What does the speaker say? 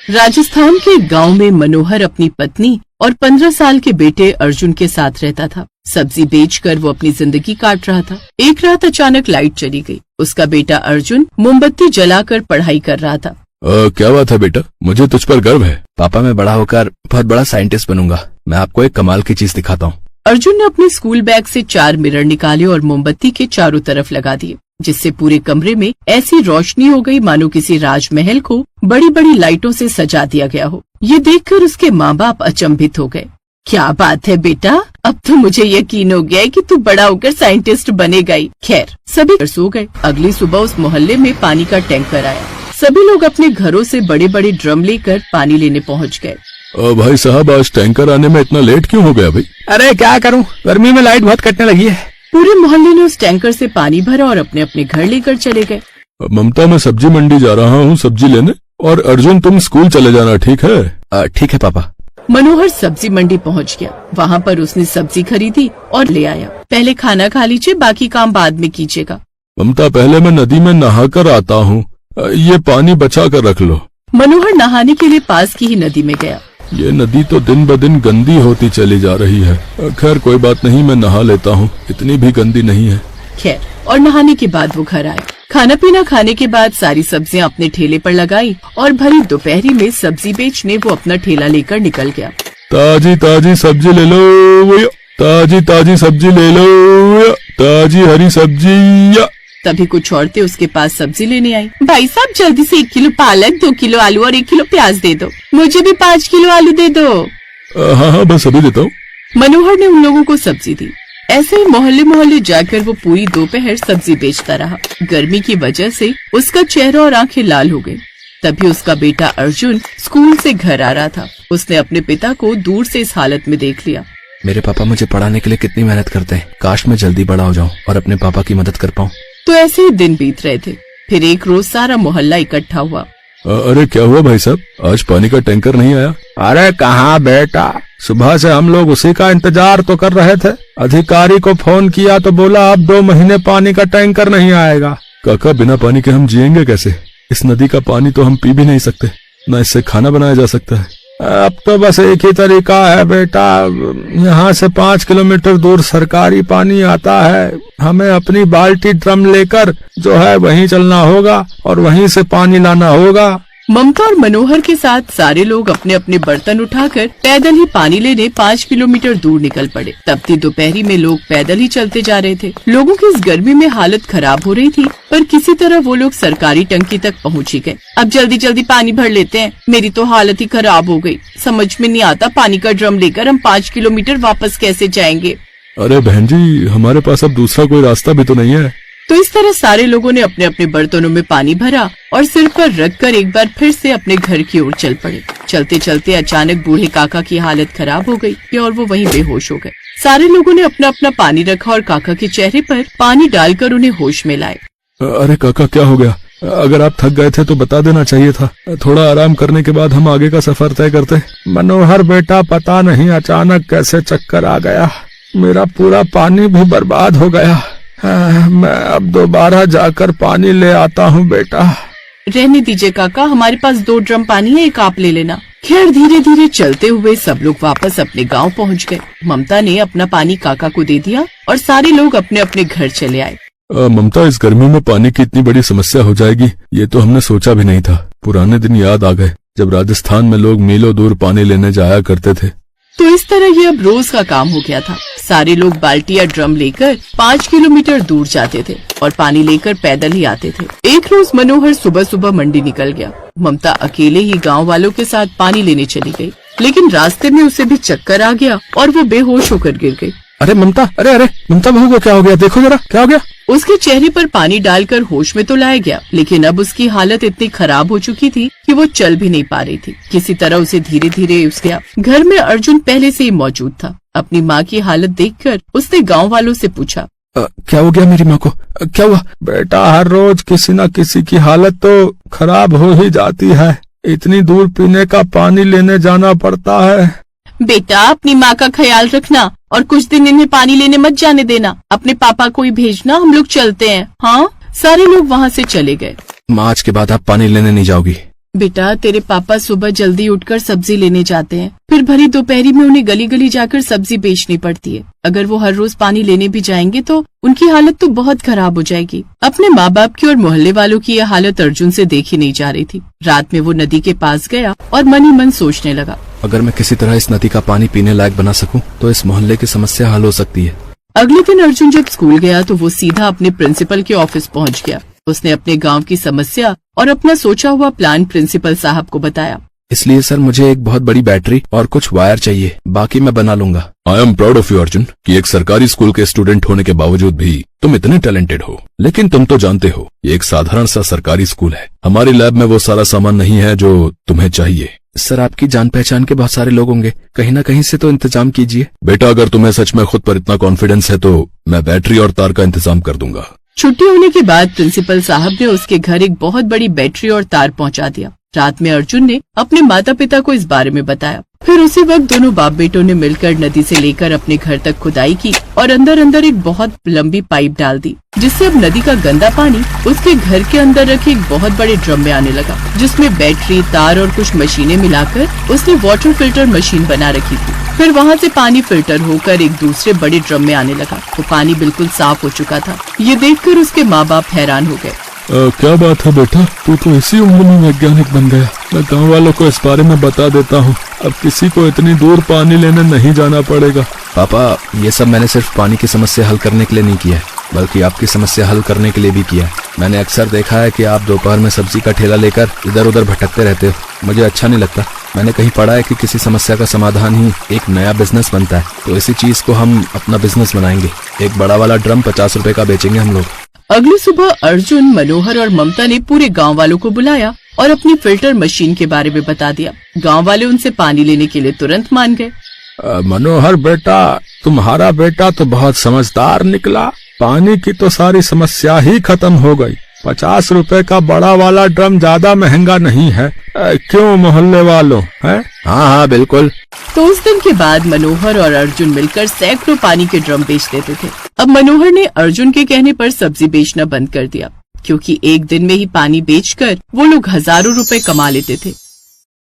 राजस्थान के गांव में मनोहर अपनी पत्नी और 15 साल के बेटे अर्जुन के साथ रहता था। सब्जी बेचकर वो अपनी जिंदगी काट रहा था। एक रात अचानक लाइट चली गई। उसका बेटा अर्जुन मोमबत्ती जलाकर पढ़ाई कर रहा था। क्या बात है बेटा, मुझे तुझ पर गर्व है। पापा, मैं बड़ा होकर बहुत बड़ा साइंटिस्ट बनूंगा। मैं आपको एक कमाल की चीज दिखाता हूँ। अर्जुन ने अपने स्कूल बैग से 4 मिरर निकाले और मोमबत्ती के चारों तरफ लगा दिए, जिससे पूरे कमरे में ऐसी रोशनी हो गई मानो किसी राजमहल को बड़ी बड़ी लाइटों से सजा दिया गया हो। ये देखकर उसके माँ बाप अचंभित हो गए। क्या बात है बेटा, अब तो मुझे यकीन हो गया है कि तू बड़ा होकर साइंटिस्ट बनेगा ही। खैर, सभी सो गए। अगली सुबह उस मोहल्ले में पानी का टैंकर आया। सभी लोग अपने घरों से बड़े बड़े ड्रम लेकर पानी लेने पहुँच गए। भाई साहब, आज टैंकर आने में इतना लेट क्यों हो गया भाई? अरे क्या करूं, गर्मी में लाइट बहुत कटने लगी है। पूरे मोहल्ले ने उस टैंकर से पानी भरा और अपने अपने घर लेकर चले गए। ममता, मैं सब्जी मंडी जा रहा हूँ सब्जी लेने, और अर्जुन तुम स्कूल चले जाना, ठीक है? ठीक है पापा। मनोहर सब्जी मंडी पहुँच गया। वहाँ पर उसने सब्जी खरीदी और ले आया। पहले खाना खा लीजिए, बाकी काम बाद में कीजिएगा। ममता, पहले मैं नदी में नहा कर आता हूँ, ये पानी बचा कर रख लो। मनोहर नहाने के लिए पास की ही नदी में गया। ये नदी तो दिन ब दिन गंदी होती चली जा रही है। खैर कोई बात नहीं, मैं नहा लेता हूँ, इतनी भी गंदी नहीं है। खैर, और नहाने के बाद वो घर आए। खाना पीना खाने के बाद सारी सब्जियां अपने ठेले पर लगाई और भरी दोपहरी में सब्जी बेचने वो अपना ठेला लेकर निकल गया। ताजी ताजी सब्जी ले लो, ताजी ताजी सब्जी ले लो, ताजी हरी सब्जी। तभी कुछ औरतें उसके पास सब्जी लेने आई। भाई साहब, जल्दी से 1 किलो पालक, 2 किलो आलू और 1 किलो प्याज दे दो। मुझे भी 5 किलो आलू दे दो। हाँ, बस अभी देता हूँ। मनोहर ने उन लोगों को सब्जी दी। ऐसे ही मोहल्ले मोहल्ले जाकर वो पूरी दोपहर सब्जी बेचता रहा। गर्मी की वजह से उसका चेहरा और आंखें लाल हो गई। तभी उसका बेटा अर्जुन स्कूल से घर आ रहा था। उसने अपने पिता को दूर से इस हालत में देख लिया। मेरे पापा मुझे पढ़ाने के लिए कितनी मेहनत करते हैं। काश मैं जल्दी बड़ा हो जाऊं और अपने पापा की मदद कर पाऊं। तो ऐसे ही दिन बीत रहे थे। फिर एक रोज सारा मोहल्ला इकट्ठा हुआ। अरे क्या हुआ भाई साहब, आज पानी का टैंकर नहीं आया? अरे कहाँ बेटा, सुबह से हम लोग उसी का इंतजार तो कर रहे थे। अधिकारी को फोन किया तो बोला अब 2 महीने पानी का टैंकर नहीं आएगा। काका, बिना पानी के हम जिएंगे कैसे? इस नदी का पानी तो हम पी भी नहीं सकते, न इससे खाना बनाया जा सकता है। अब तो बस एक ही तरीका है बेटा, यहाँ से 5 किलोमीटर दूर सरकारी पानी आता है। हमें अपनी बाल्टी ड्रम लेकर जो है वहीं चलना होगा और वहीं से पानी लाना होगा। ममता और मनोहर के साथ सारे लोग अपने अपने बर्तन उठाकर पैदल ही पानी लेने 5 किलोमीटर दूर निकल पड़े। तपती दोपहरी में लोग पैदल ही चलते जा रहे थे। लोगों की इस गर्मी में हालत खराब हो रही थी, पर किसी तरह वो लोग सरकारी टंकी तक पहुँच ही गए। अब जल्दी जल्दी पानी भर लेते हैं, मेरी तो हालत ही खराब हो गई। समझ में नहीं आता पानी का ड्रम लेकर हम 5 किलोमीटर वापस कैसे जाएंगे। अरे बहन जी, हमारे पास अब दूसरा कोई रास्ता भी तो नहीं है। तो इस तरह सारे लोगों ने अपने अपने बर्तनों में पानी भरा और सिर पर रखकर एक बार फिर से अपने घर की ओर चल पड़े। चलते चलते अचानक बूढ़े काका की हालत खराब हो गई और वो वहीं बेहोश हो गए। सारे लोगों ने अपना अपना पानी रखा और काका के चेहरे पर पानी डालकर उन्हें होश में लाए। अरे काका, क्या हो गया? अगर आप थक गए थे तो बता देना चाहिए था। थोड़ा आराम करने के बाद हम आगे का सफर तय करते। मनोहर बेटा, पता नहीं अचानक कैसे चक्कर आ गया, मेरा पूरा पानी भी बर्बाद हो गया। मैं अब दोबारा जाकर पानी ले आता हूँ बेटा। रहने दीजिए काका, हमारे पास 2 ड्रम पानी है, एक आप ले लेना। खैर, धीरे धीरे चलते हुए सब लोग वापस अपने गांव पहुंच गए। ममता ने अपना पानी काका को दे दिया और सारे लोग अपने अपने घर चले आए। ममता, इस गर्मी में पानी की इतनी बड़ी समस्या हो जाएगी, ये तो हमने सोचा भी नहीं था। पुराने दिन याद आ गए जब राजस्थान में लोग मीलों दूर पानी लेने जाया करते थे। तो इस तरह ये अब रोज का काम हो गया था। सारे लोग बाल्टी या ड्रम लेकर 5 किलोमीटर दूर जाते थे और पानी लेकर पैदल ही आते थे। एक रोज मनोहर सुबह सुबह मंडी निकल गया। ममता अकेले ही गांव वालों के साथ पानी लेने चली गई, लेकिन रास्ते में उसे भी चक्कर आ गया और वो बेहोश होकर गिर गई। अरे ममता, अरे ममता बहू को क्या हो गया? देखो जरा, क्या हो गया? उसके चेहरे पर पानी डालकर होश में तो लाया गया, लेकिन अब उसकी हालत इतनी खराब हो चुकी थी कि वो चल भी नहीं पा रही थी। किसी तरह उसे धीरे धीरे उसके घर में अर्जुन पहले से ही मौजूद था। अपनी माँ की हालत देखकर उसने गांव वालों से पूछा, क्या हो गया मेरी माँ को? क्या हुआ? बेटा, हर रोज किसी न किसी की हालत तो खराब हो ही जाती है। इतनी दूर पीने का पानी लेने जाना पड़ता है। बेटा, अपनी माँ का ख्याल रखना और कुछ दिन इन्हें पानी लेने मत जाने देना। अपने पापा को ही भेजना, हम लोग चलते हैं। हाँ, सारे लोग वहाँ से चले गए। माँ, आज के बाद आप पानी लेने नहीं जाओगी? बेटा, तेरे पापा सुबह जल्दी उठकर सब्जी लेने जाते हैं, फिर भरी दोपहरी में उन्हें गली गली जाकर सब्जी बेचनी पड़ती है। अगर वो हर रोज पानी लेने भी जाएंगे तो उनकी हालत तो बहुत खराब हो जाएगी। अपने माँ बाप की और मोहल्ले वालों की यह हालत अर्जुन से देखी नहीं जा रही थी। रात में वो नदी के पास गया और मन ही मन सोचने लगा, अगर मैं किसी तरह इस नदी का पानी पीने लायक बना सकूं, तो इस मोहल्ले की समस्या हल हो सकती है। अगले दिन अर्जुन जब स्कूल गया तो वो सीधा अपने प्रिंसिपल के ऑफिस पहुंच गया। उसने अपने गांव की समस्या और अपना सोचा हुआ प्लान प्रिंसिपल साहब को बताया। इसलिए सर, मुझे एक बहुत बड़ी बैटरी और कुछ वायर चाहिए, बाकी मैं बना लूंगा। I am proud of you Arjun कि एक सरकारी स्कूल के स्टूडेंट होने के बावजूद भी तुम इतने टैलेंटेड हो। लेकिन तुम तो जानते हो, ये एक साधारण सा सरकारी स्कूल है। हमारी लैब में वो सारा सामान नहीं है जो तुम्हें चाहिए। सर, आपकी जान पहचान के बहुत सारे लोग होंगे, कहीं न कहीं से तो इंतजाम कीजिए। बेटा, अगर तुम्हें सच में खुद पर इतना कॉन्फिडेंस है तो मैं बैटरी और तार का इंतजाम कर दूंगा। छुट्टी होने के बाद प्रिंसिपल साहब ने उसके घर एक बहुत बड़ी बैटरी और तार पहुंचा दिया। रात में अर्जुन ने अपने माता पिता को इस बारे में बताया। फिर उसी वक्त दोनों बाप बेटों ने मिलकर नदी से लेकर अपने घर तक खुदाई की और अंदर अंदर एक बहुत लंबी पाइप डाल दी, जिससे अब नदी का गंदा पानी उसके घर के अंदर रखे एक बहुत बड़े ड्रम में आने लगा, जिसमें बैटरी, तार और कुछ मशीनें मिलाकर उसने वाटर फिल्टर मशीन बना रखी थी। फिर वहाँ से पानी फिल्टर होकर एक दूसरे बड़े ड्रम में आने लगा। वो पानी बिल्कुल साफ हो चुका था। ये देखकर उसके माँ बाप हैरान हो गए। क्या बात है बेटा, तू तो इसी उम्र में वैज्ञानिक बन गया। मैं गांव वालों को इस बारे में बता देता हूँ, अब किसी को इतनी दूर पानी लेने नहीं जाना पड़ेगा। पापा, ये सब मैंने सिर्फ पानी की समस्या हल करने के लिए नहीं किया है, बल्कि आपकी समस्या हल करने के लिए भी किया है। मैंने अक्सर देखा है कि आप दोपहर में सब्जी का ठेला लेकर इधर उधर भटकते रहते हो। मुझे अच्छा नहीं लगता। मैंने कहीं पढ़ा है कि किसी समस्या का समाधान ही एक नया बिजनेस बनता है, तो इसी चीज को हम अपना बिजनेस बनाएंगे। एक बड़ा वाला ड्रम 50 रुपए का बेचेंगे हम लोग। अगली सुबह अर्जुन, मनोहर और ममता ने पूरे गांव वालों को बुलाया और अपनी फिल्टर मशीन के बारे में बता दिया। गांव वाले उनसे पानी लेने के लिए तुरंत मान गए। मनोहर बेटा, तुम्हारा बेटा तो बहुत समझदार निकला। पानी की तो सारी समस्या ही खत्म हो गई। 50 रुपए का बड़ा वाला ड्रम ज्यादा महंगा नहीं है, क्यों मोहल्ले वालों? है? हाँ हाँ बिल्कुल। तो उस दिन के बाद मनोहर और अर्जुन मिलकर सैकड़ों पानी के ड्रम बेच देते थे। अब मनोहर ने अर्जुन के कहने पर सब्जी बेचना बंद कर दिया, क्योंकि एक दिन में ही पानी बेचकर वो लोग हजारों रुपए कमा लेते थे।